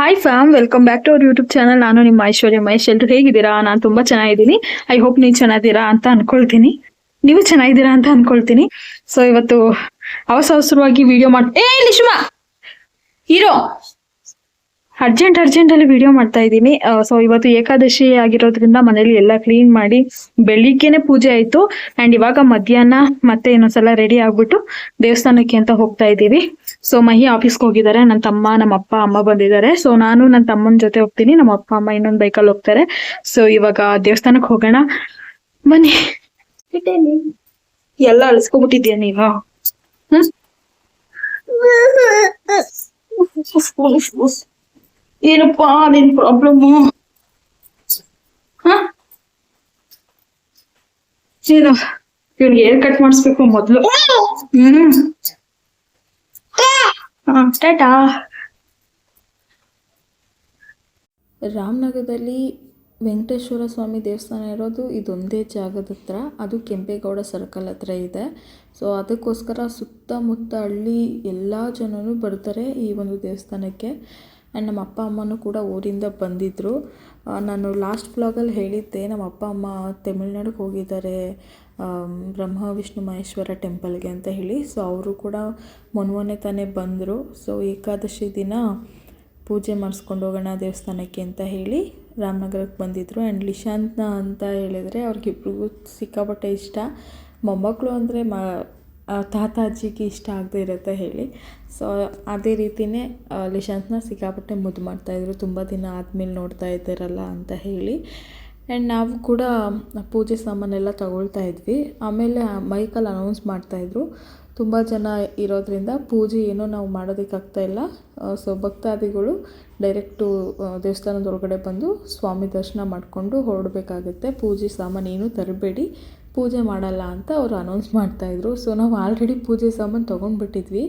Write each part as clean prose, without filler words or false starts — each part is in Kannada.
Hi fam, welcome back to our YouTube channel. ನಾನು ನಿಮ್ಮ ಐಶ್ವರ್ಯ ಮಹೇಶ್. ಎಲ್ಲರೂ ಹೇಗಿದ್ದೀರಾ? ನಾನು ತುಂಬಾ ಚೆನ್ನಾಗಿದ್ದೀನಿ. ಐ ಹೋಪ್ ನೀವು ಚೆನ್ನಾಗಿದ್ದೀರಾ ಅಂತ ಅನ್ಕೊಳ್ತೀನಿ. ನೀವು ಚೆನ್ನಾಗಿದ್ದೀರಾ ಅಂತ ಅನ್ಕೊಳ್ತೀನಿ. ಸೊ ಇವತ್ತು ಅವಸರವಾಗಿ ವಿಡಿಯೋ ಲಿಶುಮಾ ಹೀರೋ ಅರ್ಜೆಂಟ್ ಅಲ್ಲಿ ವಿಡಿಯೋ ಮಾಡ್ತಾ ಇದ್ದೀನಿ. ಸೊ ಇವತ್ತು ಏಕಾದಶಿ ಆಗಿರೋದ್ರಿಂದ ಮನೇಲಿ ಎಲ್ಲ ಕ್ಲೀನ್ ಮಾಡಿ ಬೆಳಿಗ್ಗೆನೆ ಪೂಜೆ ಆಯ್ತು. ಅಂಡ್ ಇವಾಗ ಮಧ್ಯಾಹ್ನ ಮತ್ತೆ ಇನ್ನೊಂದ್ಸಲ ರೆಡಿ ಆಗ್ಬಿಟ್ಟು ದೇವಸ್ಥಾನಕ್ಕೆ ಅಂತ ಹೋಗ್ತಾ ಇದ್ದೀವಿ. ಸೊ ಮಹಿ ಆಫೀಸ್ಗೆ ಹೋಗಿದ್ದಾರೆ, ನನ್ನ ತಮ್ಮ, ನಮ್ಮ ಅಪ್ಪ, ಅಮ್ಮ ಬಂದಿದ್ದಾರೆ. ಸೊ ನಾನು ನನ್ನ ತಮ್ಮನ ಜೊತೆ ಹೋಗ್ತೀನಿ, ನಮ್ಮ ಅಪ್ಪ ಅಮ್ಮ ಇನ್ನೊಂದು ಬೈಕಲ್ಲಿ ಹೋಗ್ತಾರೆ. ಸೊ ಇವಾಗ ದೇವಸ್ಥಾನಕ್ಕೆ ಹೋಗೋಣ ಬನ್ನಿ. ಎಲ್ಲ ಅಳಿಸ್ಕೊಬಿಟ್ಟಿದ್ಯಾ ನೀವ? ಏನಪ್ಪಾ ನಿನ್ ಪ್ರಾಬ್ಲಮ್? ಏನು ಇವ್ನಿಗೆ ಹೇರ್ ಕಟ್ ಮಾಡಿಸ್ಬೇಕು ಮೊದ್ಲು. ಟಾಟಾ. ರಾಮನಗರದಲ್ಲಿ ವೆಂಕಟೇಶ್ವರ ಸ್ವಾಮಿ ದೇವಸ್ಥಾನ ಇರೋದು ಇದೊಂದೇ ಜಾಗದ ಹತ್ರ, ಅದು ಕೆಂಪೇಗೌಡ ಸರ್ಕಲ್ ಹತ್ರ ಇದೆ. ಸೊ ಅದಕ್ಕೋಸ್ಕರ ಸುತ್ತಮುತ್ತ ಹಳ್ಳಿ ಎಲ್ಲ ಜನರು ಬರ್ತಾರೆ ಈ ಒಂದು ದೇವಸ್ಥಾನಕ್ಕೆ. ಆ್ಯಂಡ್ ನಮ್ಮ ಅಪ್ಪ ಅಮ್ಮನೂ ಕೂಡ ಊರಿಂದ ಬಂದಿದ್ದರು. ನಾನು ಲಾಸ್ಟ್ ವ್ಲಾಗಲ್ಲಿ ಹೇಳಿದ್ದೆ ನಮ್ಮ ಅಪ್ಪ ಅಮ್ಮ ತಮಿಳ್ನಾಡಿಗೆ ಹೋಗಿದ್ದಾರೆ ಬ್ರಹ್ಮ ವಿಷ್ಣು ಮಹೇಶ್ವರ ಟೆಂಪಲ್ಗೆ ಅಂತ ಹೇಳಿ. ಸೊ ಅವರು ಕೂಡ ಮೊನ್ನೆ ತಾನೇ ಬಂದರು. ಸೊ ಏಕಾದಶಿ ದಿನ ಪೂಜೆ ಮಾಡಿಸ್ಕೊಂಡು ಹೋಗೋಣ ದೇವಸ್ಥಾನಕ್ಕೆ ಅಂತ ಹೇಳಿ ರಾಮನಗರಕ್ಕೆ ಬಂದಿದ್ದರು. ಆ್ಯಂಡ್ ಲಿಶಾಂತ್ನ ಅಂತ ಹೇಳಿದರೆ ಅವ್ರಿಗಿಬ್ರಿಗೂ ಸಿಕ್ಕಾಪಟ್ಟೆ ಇಷ್ಟ. ಮೊಮ್ಮಕ್ಕಳು ಅಂದರೆ ತಾತ ಅಜ್ಜಿಗೆ ಇಷ್ಟ ಆಗದೆ ಇರುತ್ತೆ ಹೇಳಿ. ಸೊ ಅದೇ ರೀತಿಯೇ ಲಿಶಾಂತ್ನ ಸಿಕ್ಕಾಪಟ್ಟೆ ಮುದ್ದು ಮಾಡ್ತಾಯಿದ್ರು, ತುಂಬ ದಿನ ಆದಮೇಲೆ ನೋಡ್ತಾ ಇದ್ದಾರಲ್ಲ ಅಂತ ಹೇಳಿ. ಆ್ಯಂಡ್ ನಾವು ಕೂಡ ಪೂಜೆ ಸಾಮಾನೆಲ್ಲ ತಗೊಳ್ತಾ ಇದ್ವಿ. ಆಮೇಲೆ ಮೈಕಲ್ಲಿ ಅನೌನ್ಸ್ ಮಾಡ್ತಾಯಿದ್ರು, ತುಂಬ ಜನ ಇರೋದ್ರಿಂದ ಪೂಜೆ ಏನೋ ನಾವು ಮಾಡೋದಕ್ಕಾಗ್ತಾಯಿಲ್ಲ. ಸೊ ಭಕ್ತಾದಿಗಳು ಡೈರೆಕ್ಟು ದೇವಸ್ಥಾನದೊಳಗಡೆ ಬಂದು ಸ್ವಾಮಿ ದರ್ಶನ ಮಾಡಿಕೊಂಡು ಹೊರಡಬೇಕಾಗುತ್ತೆ, ಪೂಜೆ ಸಾಮಾನು ಏನೂ ತರಬೇಡಿ, ಪೂಜೆ ಮಾಡಲ್ಲ ಅಂತ ಅವರು ಅನೌನ್ಸ್ ಮಾಡ್ತಾಯಿದ್ರು. ಸೊ ನಾವು ಆಲ್ರೆಡಿ ಪೂಜೆ ಸಾಮಾನು ತೊಗೊಂಡ್ಬಿಟ್ಟಿದ್ವಿ,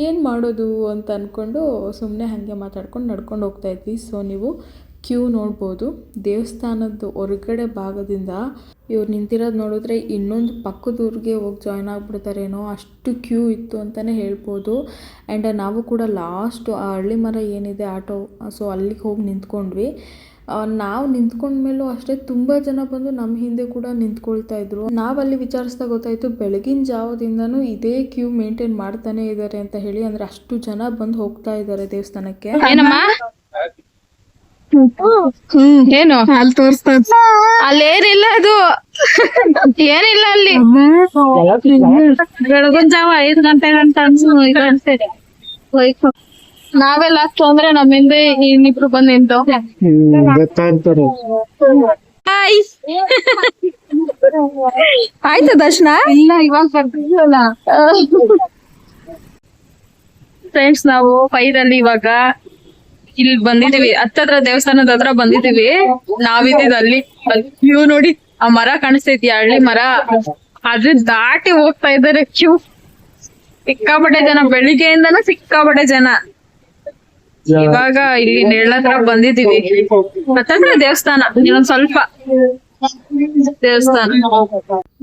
ಏನು ಮಾಡೋದು ಅಂತ ಅಂದ್ಕೊಂಡು ಸುಮ್ಮನೆ ಹಾಗೆ ಮಾತಾಡ್ಕೊಂಡು ನಡ್ಕೊಂಡು ಹೋಗ್ತಾಯಿದ್ವಿ. ಸೊ ನೀವು ಕ್ಯೂ ನೋಡ್ಬೋದು. ದೇವಸ್ಥಾನದ ಹೊರಗಡೆ ಭಾಗದಿಂದ ಇವ್ರು ನಿಂತಿರೋದು ನೋಡಿದ್ರೆ ಇನ್ನೊಂದು ಪಕ್ಕದೂರಿಗೆ ಹೋಗಿ ಜಾಯ್ನ್ ಆಗಿಬಿಡ್ತಾರೇನೋ, ಅಷ್ಟು ಕ್ಯೂ ಇತ್ತು ಅಂತಲೇ ಹೇಳ್ಬೋದು. ಆ್ಯಂಡ್ ನಾವು ಕೂಡ ಲಾಸ್ಟು ಆ ಹಳ್ಳಿ ಮರ ಏನಿದೆ ಆಟೋ, ಸೊ ಅಲ್ಲಿಗೆ ಹೋಗಿ ನಿಂತ್ಕೊಂಡ್ವಿ. ನಾವು ನಿಂತ್ಕೊಂಡ್ಮೇಲೂ ಅಷ್ಟೇ ತುಂಬ ಜನ ಬಂದು ನಮ್ಮ ಹಿಂದೆ ಕೂಡ ನಿಂತ್ಕೊಳ್ತಾ ಇದ್ರು. ನಾವಲ್ಲಿ ವಿಚಾರಿಸ್ತಾ ಗೊತ್ತಾಯಿತು ಬೆಳಗಿನ ಜಾವದಿಂದನೂ ಇದೇ ಕ್ಯೂ ಮೇಂಟೈನ್ ಮಾಡ್ತಾನೆ ಇದ್ದಾರೆ ಅಂತ ಹೇಳಿ. ಅಂದರೆ ಅಷ್ಟು ಜನ ಬಂದು ಹೋಗ್ತಾ ಇದ್ದಾರೆ ದೇವಸ್ಥಾನಕ್ಕೆ. ಏನು ಅಲ್ಲಿ ತೋರಿಸ್ತಾ ಅಲ್ಲೇನಿಲ್ಲ, ಅದು ಏನಿಲ್ಲ ಅಲ್ಲಿ. ಬೆಳಗಿನ ಜಾವ 5 ಗಂಟೆ ಅನ್ಸ್ತದೆ. ನಾವೆಲ್ಲ ಅಷ್ಟು ಅಂದ್ರೆ ನಮ್ಮಿಂದ ಇನ್ನಿಬ್ರು ಬಂದು ನಿಂತು ಆಯ್ತು ದರ್ಶನ ಇಲ್ಲ, ಇವಾಗ ಬರ್ತಿದ್ವಲ್ಲ ಫ್ರೆಂಡ್ಸ್. ನಾವು ಫೈರಲ್ಲಿ ಇವಾಗ ಇಲ್ಲಿ ಬಂದಿದೀವಿ, ಹತ್ತತ್ರ ದೇವಸ್ಥಾನದ ಹತ್ರ ಬಂದಿದೀವಿ. ನಾವಿದ್ದಿದ್ದು ಅಲ್ಲಿ ಕ್ಯೂ ನೋಡಿ, ಆ ಮರ ಕಾಣಿಸ್ತೈತಿ, ಹಳ್ಳಿ ಮರ, ಅದ್ರ ದಾಟಿ ಹೋಗ್ತಾ ಇದ್ದಾರೆ ಕ್ಯೂ. ಸಿಕ್ಕಾಪಟ್ಟೆ ಜನ, ಬೆಳಿಗ್ಗೆಯಿಂದನೂ ಸಿಕ್ಕಾಪಟ್ಟೆ ಜನ. ಇವಾಗ ಇಲ್ಲಿ ನೆಳ್ಳತ್ರ ಬಂದಿದೀವಿ, ಹತ್ತತ್ರ ದೇವಸ್ಥಾನ, ಇನ್ನೊಂದ್ ಸ್ವಲ್ಪ ದೇವಸ್ಥಾನ.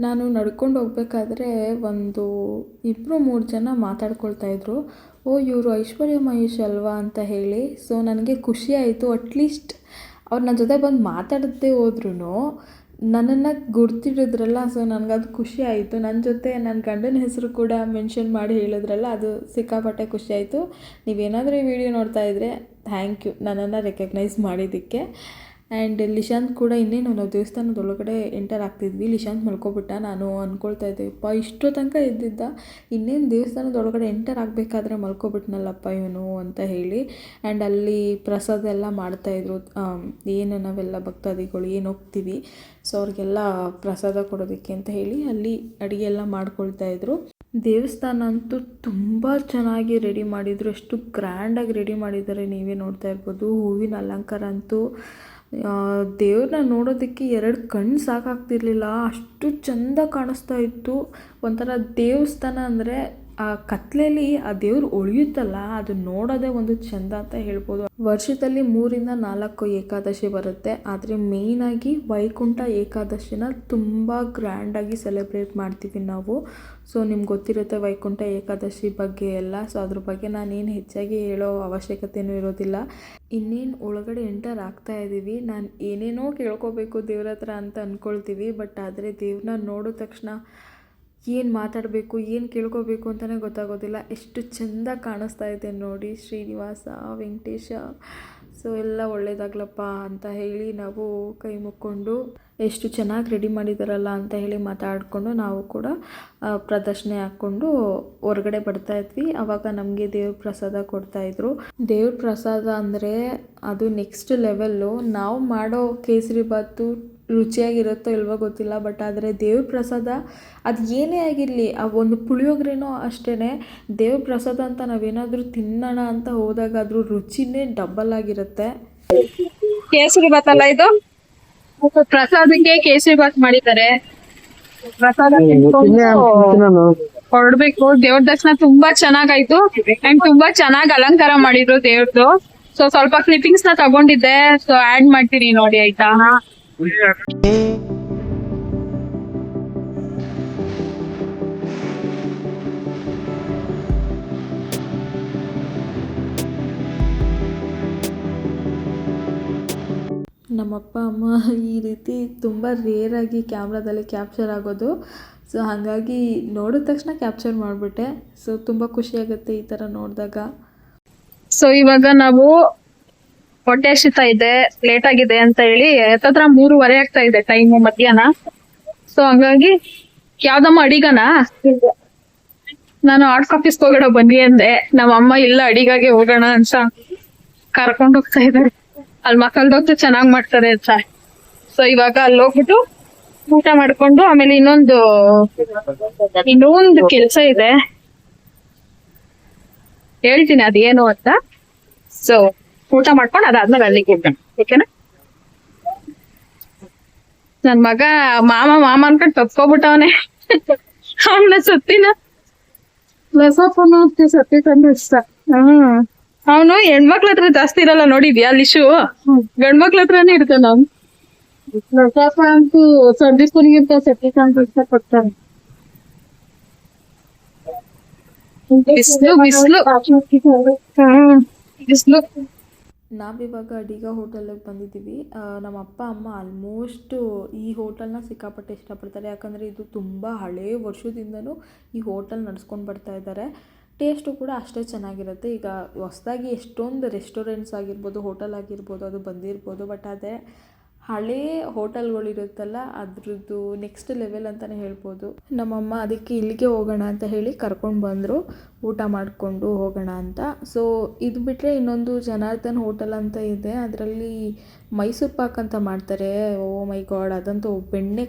ನಾನು ನಡ್ಕೊಂಡು ಹೋಗ್ಬೇಕಾದ್ರೆ ಒಂದು 2-3 ಜನ ಮಾತಾಡ್ಕೊಳ್ತಾ ಇದ್ರು, ಓ ಇವರು ಐಶ್ವರ್ಯ ಮಹೇಶ್ ಅಲ್ವಾ ಅಂತ ಹೇಳಿ. ಸೊ ನನಗೆ ಖುಷಿ ಆಯಿತು, ಅಟ್ಲೀಸ್ಟ್ ಅವ್ರು ನನ್ನ ಜೊತೆ ಬಂದು ಮಾತಾಡದೇ ಹೋದ್ರೂ ನನ್ನನ್ನು ಗುರ್ತಿಡಿದ್ರಲ್ಲ. ಸೊ ನನಗದು ಖುಷಿ ಆಯಿತು. ನನ್ನ ಜೊತೆ ನನ್ನ ಗಂಡನ ಹೆಸರು ಕೂಡ ಮೆನ್ಷನ್ ಮಾಡಿ ಹೇಳಿದ್ರಲ್ಲ, ಅದು ಸಿಕ್ಕಾಪಟ್ಟೆ ಖುಷಿ ಆಯಿತು. ನೀವೇನಾದರೂ ಈ ವಿಡಿಯೋ ನೋಡ್ತಾ ಇದ್ದರೆ ಥ್ಯಾಂಕ್ ಯು ನನ್ನನ್ನು ರೆಕಗ್ನೈಸ್ ಮಾಡಿದ್ದಕ್ಕೆ. ಆ್ಯಂಡ್ ಲಿಶಾಂತ್ ಕೂಡ ಇನ್ನೇನು ನಾವು ದೇವಸ್ಥಾನದೊಳಗಡೆ ಎಂಟರ್ ಆಗ್ತಿದ್ವಿ, ಲಿಶಾಂತ್ ಮಲ್ಕೊಬಿಟ್ಟ. ನಾನು ಅಂದ್ಕೊಳ್ತಾ ಇದ್ದೀವಪ್ಪ ಇಷ್ಟೋ ತನಕ ಇದ್ದಿದ್ದ, ಇನ್ನೇನು ದೇವಸ್ಥಾನದೊಳಗಡೆ ಎಂಟರ್ ಆಗಬೇಕಾದ್ರೆ ಮಲ್ಕೊಬಿಟ್ನಲ್ಲಪ್ಪ ಇವನು ಅಂತ ಹೇಳಿ. ಆ್ಯಂಡ್ ಅಲ್ಲಿ ಪ್ರಸಾದ ಎಲ್ಲ ಮಾಡ್ತಾಯಿದ್ರು. ಏನು ನಾವೆಲ್ಲ ಭಕ್ತಾದಿಗಳು ಏನು ಹೋಗ್ತೀವಿ, ಸೊ ಅವ್ರಿಗೆಲ್ಲ ಪ್ರಸಾದ ಕೊಡೋದಕ್ಕೆ ಅಂತ ಹೇಳಿ ಅಲ್ಲಿ ಅಡುಗೆ ಎಲ್ಲ ಮಾಡ್ಕೊಳ್ತಾಯಿದ್ರು. ದೇವಸ್ಥಾನ ಅಂತೂ ತುಂಬ ಚೆನ್ನಾಗಿ ರೆಡಿ ಮಾಡಿದರು, ಎಷ್ಟು ಗ್ರ್ಯಾಂಡಾಗಿ ರೆಡಿ ಮಾಡಿದ್ದಾರೆ ನೀವೇ ನೋಡ್ತಾ ಇರ್ಬೋದು. ಹೂವಿನ ಅಲಂಕಾರ ಅಂತೂ ದೇವ್ರನ್ನ ನೋಡೋದಕ್ಕೆ 2 ಕಣ್ಣು ಸಾಕಾಗ್ತಿರ್ಲಿಲ್ಲ, ಅಷ್ಟು ಚೆಂದ ಕಾಣಿಸ್ತಾ ಇತ್ತು. ಒಂಥರ ದೇವಸ್ಥಾನ ಅಂದರೆ ಆ ಕತ್ಲೆಯಲ್ಲಿ ಆ ದೇವ್ರು ಉಳಿಯುತ್ತಲ್ಲ, ಅದು ನೋಡೋದೇ ಒಂದು ಚೆಂದ ಅಂತ ಹೇಳ್ಬೋದು. ವರ್ಷದಲ್ಲಿ 3ರಿಂದ 4 ಏಕಾದಶಿ ಬರುತ್ತೆ, ಆದರೆ ಮೇಯ್ನಾಗಿ ವೈಕುಂಠ ಏಕಾದಶಿನ ತುಂಬ ಗ್ರ್ಯಾಂಡಾಗಿ ಸೆಲೆಬ್ರೇಟ್ ಮಾಡ್ತೀವಿ ನಾವು. ಸೊ ನಿಮ್ಗೆ ಗೊತ್ತಿರುತ್ತೆ ವೈಕುಂಠ ಏಕಾದಶಿ ಬಗ್ಗೆ ಎಲ್ಲ. ಸೊ ಅದ್ರ ಬಗ್ಗೆ ನಾನೇನು ಹೆಚ್ಚಾಗಿ ಹೇಳೋ ಅವಶ್ಯಕತೆಯೂ ಇರೋದಿಲ್ಲ. ಇನ್ನೇನು ಒಳಗಡೆ ಎಂಟರ್ ಆಗ್ತಾ ಇದ್ದೀವಿ. ನಾನು ಏನೇನೋ ಕೇಳ್ಕೋಬೇಕು ದೇವ್ರ ಹತ್ರ ಅಂತ ಅಂದ್ಕೊಳ್ತೀವಿ, ಬಟ್ ಆದರೆ ದೇವ್ರನ್ನ ನೋಡಿದ ತಕ್ಷಣ ಏನು ಮಾತಾಡಬೇಕು, ಏನು ಕೇಳ್ಕೋಬೇಕು ಅಂತಲೇ ಗೊತ್ತಾಗೋದಿಲ್ಲ. ಎಷ್ಟು ಚೆಂದ ಕಾಣಿಸ್ತಾ ಇದೆ ನೋಡಿ, ಶ್ರೀನಿವಾಸ, ವೆಂಕಟೇಶ. ಸೊ ಎಲ್ಲ ಒಳ್ಳೇದಾಗ್ಲಪ್ಪ ಅಂತ ಹೇಳಿ ನಾವು ಕೈ ಮುಕ್ಕೊಂಡು, ಎಷ್ಟು ಚೆನ್ನಾಗಿ ರೆಡಿ ಮಾಡಿದಾರಲ್ಲ ಅಂತ ಹೇಳಿ ಮಾತಾಡಿಕೊಂಡು ನಾವು ಕೂಡ ಪ್ರದರ್ಶನೆ ಹಾಕ್ಕೊಂಡು ಹೊರಗಡೆ ಬರ್ತಾಯಿದ್ವಿ. ಆವಾಗ ನಮಗೆ ದೇವ್ರ ಪ್ರಸಾದ ಕೊಡ್ತಾಯಿದ್ರು. ದೇವ್ರ ಪ್ರಸಾದ ಅಂದರೆ ಅದು ನೆಕ್ಸ್ಟ್ ಲೆವೆಲ್ಲು. ನಾವು ಮಾಡೋ ಕೇಸರಿಬಾತು ರುಚಿಯಾಗಿರುತ್ತೋ ಇಲ್ವೋ ಗೊತ್ತಿಲ್ಲ, ಬಟ್ ಆದರೆ ದೇವ್ರ ಪ್ರಸಾದ ಅದು ಏನೇ ಆಗಿರಲಿ, ಆ ಒಂದು ಪುಳಿಯೋಗರೆನೋ ಅಷ್ಟೇ, ದೇವ್ರ ಪ್ರಸಾದ ಅಂತ ನಾವೇನಾದರೂ ತಿನ್ನೋಣ ಅಂತ ಹೋದಾಗ ಅದ್ರ ರುಚಿನೇ ಡಬಲ್ ಆಗಿರುತ್ತೆ. ಕೇಸರಿ ಬಾತ್ ಅಲ್ಲ ಇದು, ಪ್ರಸಾದಕ್ಕೆ ಕೇಸರಿ ಬಾತ್ ಮಾಡಿದ್ದಾರೆ. ಪ್ರಸಾದ ಹೊರಡ್ಬೇಕು. ದೇವ್ರ ದರ್ಶನ ತುಂಬಾ ಚೆನ್ನಾಗಾಯ್ತು ಅಂಡ್ ತುಂಬಾ ಚೆನ್ನಾಗಿ ಅಲಂಕಾರ ಮಾಡಿದ್ರು ದೇವ್ರದ್ದು. ಸೊ ಸ್ವಲ್ಪ ಕ್ಲಿಪ್ಪಿಂಗ್ಸ್ ನ ತಗೊಂಡಿದ್ದೆ, ಸೊ ಆಡ್ ಮಾಡ್ತೀನಿ ನೋಡಿ ಆಯ್ತಾ. ನಮ್ಮಪ್ಪ ಅಮ್ಮ ಈ ರೀತಿ ತುಂಬ ರೇರಾಗಿ ಕ್ಯಾಮ್ರಾದಲ್ಲಿ ಕ್ಯಾಪ್ಚರ್ ಆಗೋದು. ಸೊ ಹಾಗಾಗಿ ನೋಡಿದ ತಕ್ಷಣ ಕ್ಯಾಪ್ಚರ್ ಮಾಡಿಬಿಟ್ಟೆ. ಸೊ ತುಂಬ ಖುಷಿಯಾಗುತ್ತೆ ಈ ಥರ ನೋಡಿದಾಗ. ಸೊ ಇವಾಗ ನಾವು ಹೊಟ್ಟೆ ಹಸಿತಾ ಇದೆ, ಲೇಟ್ ಆಗಿದೆ ಅಂತ ಹೇಳಿ ಹತ್ತತ್ರ 3:30 ಆಗ್ತಾ ಇದೆ ಟೈಮು ಮಧ್ಯಾಹ್ನ. ಸೊ ಹಂಗಾಗಿ ಯಾವ್ದಮ್ಮ ಅಡಿಗನ ನಾನು ಹಾಟ್ ಕಾಫೀಸ್ ಹೋಗೋಣ ಬನ್ನಿ ಅಂದೆ. ನಮ್ಮ ಅಮ್ಮ ಇಲ್ಲ ಅಡಿಗಾಗೆ ಹೋಗೋಣ ಅಂತ ಕರ್ಕೊಂಡು ಹೋಗ್ತಾ ಇದ್ದಾರೆ. ಅಲ್ಲಿ ಮಕ್ಕಳದೊತ್ತು ಚೆನ್ನಾಗ್ ಮಾಡ್ತಾರೆ ಅಂತ. ಸೊ ಇವಾಗ ಅಲ್ಲಿ ಹೋಗ್ಬಿಟ್ಟು ಊಟ ಮಾಡ್ಕೊಂಡು ಆಮೇಲೆ ಇನ್ನೊಂದು ಕೆಲ್ಸ ಇದೆ, ಹೇಳ್ತೀನಿ ಅದೇನು ಅಂತ. ಸೊ ಊಟ ಮಾಡ್ಕೊಂಡು ಅದಾದ್ಮೇಲೆ ಅಲ್ಲಿಗೆ ಹೋಗೋಣ, ಓಕೆನಾ. ನನ್ ಮಗ ಮಾಮ ಮಾಮ ಅನ್ಕೊಂಡು ತಪ್ಕೊಬಿಟ್ಟವನೆ. ಅವನ ಸತ್ತಿನ ಸತ್ತಿ ತಂದು ಇಷ್ಟ. ಅವನು ಹೆಣ್ಮಕ್ಳ ಹತ್ರ ಜಾಸ್ತಿ ಇರಲ್ಲ, ನೋಡಿದ್ಯಾ ಲಿಶು? ಗಂಡ್ಮಕ್ಳ ಹತ್ರನೇ ಇರ್ತಾನ ಅವ್ನು. ಲಸಾಪ ಅಂತೂ ಸಂದೀಪನಿಗಿಂತ ಸತ್ಯಕಾಂತ್ ಇಷ್ಟ ಪಡ್ತಾನೆ. ಬಿಸ್ಲು ಬಿಸ್ಲು ಬಿಸ್ಲು. ನಾವಿವಾಗ ಅಡಿಗ ಹೋಟೆಲಿಗೆ ಬಂದಿದ್ದೀವಿ. ನಮ್ಮ ಅಪ್ಪ ಅಮ್ಮ ಆಲ್ಮೋಸ್ಟು ಈ ಹೋಟೆಲ್ನ ಸಿಕ್ಕಾಪಟ್ಟೆ ಇಷ್ಟಪಡ್ತಾರೆ. ಯಾಕಂದರೆ ಇದು ತುಂಬ ಹಳೇ ವರ್ಷದಿಂದನೂ ಈ ಹೋಟೆಲ್ ನಡೆಸ್ಕೊಂಡು ಬರ್ತಾ ಇದ್ದಾರೆ. ಟೇಸ್ಟು ಕೂಡ ಅಷ್ಟೇ ಚೆನ್ನಾಗಿರುತ್ತೆ. ಈಗ ಹೊಸದಾಗಿ ಎಷ್ಟೊಂದು ರೆಸ್ಟೋರೆಂಟ್ಸ್ ಆಗಿರ್ಬೋದು, ಹೋಟೆಲ್ ಆಗಿರ್ಬೋದು, ಅದು ಬಂದಿರ್ಬೋದು, ಬಟ್ ಅದೇ ಹಳೇ ಹೋಟೆಲ್ಗಳಿರುತ್ತಲ್ಲ ಅದ್ರದ್ದು ನೆಕ್ಸ್ಟ್ ಲೆವೆಲ್ ಅಂತಲೇ ಹೇಳ್ಬೋದು. ನಮ್ಮಮ್ಮ ಅದಕ್ಕೆ ಇಲ್ಲಿಗೆ ಹೋಗೋಣ ಅಂತ ಹೇಳಿ ಕರ್ಕೊಂಡು ಬಂದರು, ಊಟ ಮಾಡಿಕೊಂಡು ಹೋಗೋಣ ಅಂತ. ಸೊ ಇದು ಬಿಟ್ಟರೆ ಇನ್ನೊಂದು ಜನಾರ್ದನ್ ಹೋಟೆಲ್ ಅಂತ ಇದೆ, ಅದರಲ್ಲಿ ಮೈಸೂರು ಪಾಕ್ ಅಂತ ಮಾಡ್ತಾರೆ. ಓ ಮೈ ಗಾಡ್, ಅದಂತೂ ಬೆಣ್ಣೆ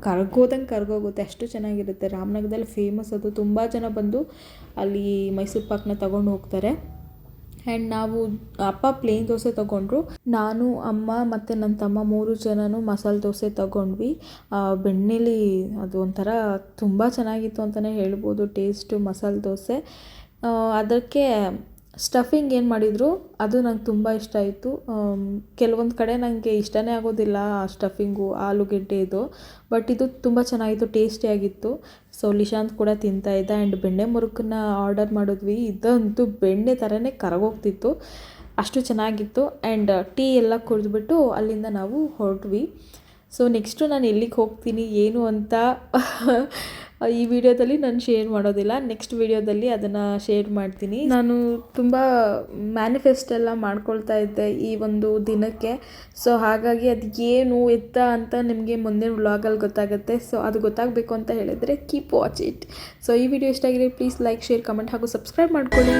ಕರಗೋದಂಗೆ ಕರಗೋಗುತ್ತೆ, ಅಷ್ಟು ಚೆನ್ನಾಗಿರುತ್ತೆ. ರಾಮನಗರದಲ್ಲಿ ಫೇಮಸ್ ಅದು. ತುಂಬ ಜನ ಬಂದು ಅಲ್ಲಿ ಮೈಸೂರು ಪಾಕ್ನ ತಗೊಂಡು ಹೋಗ್ತಾರೆ. ಆ್ಯಂಡ್ ನಾವು ಅಪ್ಪ ಪ್ಲೇನ್ ದೋಸೆ ತೊಗೊಂಡ್ರು, ನಾನು ಅಮ್ಮ ಮತ್ತು ನನ್ನ ತಮ್ಮ 3 ಜನನೂ ಮಸಾಲೆ ದೋಸೆ ತೊಗೊಂಡ್ವಿ. ಬೆಣ್ಣೆಲಿ ಅದು ಒಂಥರ ತುಂಬ ಚೆನ್ನಾಗಿತ್ತು ಅಂತಲೇ ಹೇಳ್ಬೋದು ಟೇಸ್ಟು ಮಸಾಲೆ ದೋಸೆ. ಅದಕ್ಕೆ ಸ್ಟಫಿಂಗ್ ಏನು ಮಾಡಿದರು ಅದು ನಂಗೆ ತುಂಬ ಇಷ್ಟ ಆಯಿತು. ಕೆಲವೊಂದು ಕಡೆ ನನಗೆ ಇಷ್ಟನೇ ಆಗೋದಿಲ್ಲ ಸ್ಟಫಿಂಗು, ಆಲೂಗೆಡ್ಡೆ ಇದು, ಬಟ್ ಇದು ತುಂಬ ಚೆನ್ನಾಗಿತ್ತು, ಟೇಸ್ಟಿಯಾಗಿತ್ತು. ಸೊ ಲಿಶಾಂತ್ ಕೂಡ ತಿಂತಾಯಿದ್ದ. ಆ್ಯಂಡ್ ಬೆಣ್ಣೆ ಮುರುಕನ್ನ ಆರ್ಡರ್ ಮಾಡಿದ್ವಿ, ಇದಂತೂ ಬೆಣ್ಣೆ ಥರನೇ ಕರಗೋಗ್ತಿತ್ತು, ಅಷ್ಟು ಚೆನ್ನಾಗಿತ್ತು. ಆ್ಯಂಡ್ ಟೀ ಎಲ್ಲ ಕುಡಿದ್ಬಿಟ್ಟು ಅಲ್ಲಿಂದ ನಾವು ಹೊರಟ್ವಿ. ಸೊ ನೆಕ್ಸ್ಟು ನಾನು ಎಲ್ಲಿಗೆ ಹೋಗ್ತೀನಿ ಏನು ಅಂತ ಈ ವಿಡಿಯೋದಲ್ಲಿ ನಾನು ಶೇರ್ ಮಾಡೋದಿಲ್ಲ, ನೆಕ್ಸ್ಟ್ ವಿಡಿಯೋದಲ್ಲಿ ಅದನ್ನು ಶೇರ್ ಮಾಡ್ತೀನಿ. ನಾನು ತುಂಬ ಮ್ಯಾನಿಫೆಸ್ಟ್ ಎಲ್ಲ ಮಾಡ್ಕೊಳ್ತಾ ಇದ್ದೆ ಈ ಒಂದು ದಿನಕ್ಕೆ. ಸೊ ಹಾಗಾಗಿ ಅದು ಏನು ಎತ್ತ ಅಂತ ನಿಮಗೆ ಮುಂದಿನ ವ್ಲಾಗಲ್ಲಿ ಗೊತ್ತಾಗುತ್ತೆ. ಸೊ ಅದು ಗೊತ್ತಾಗಬೇಕು ಅಂತ ಹೇಳಿದರೆ ಕೀಪ್ ವಾಚ್ ಇಟ್. ಸೊ ಈ ವಿಡಿಯೋ ಇಷ್ಟ ಆಗಿದೆ, ಪ್ಲೀಸ್ ಲೈಕ್, ಶೇರ್, ಕಮೆಂಟ್ ಹಾಗೂ ಸಬ್ಸ್ಕ್ರೈಬ್ ಮಾಡ್ಕೊಳ್ಳಿ.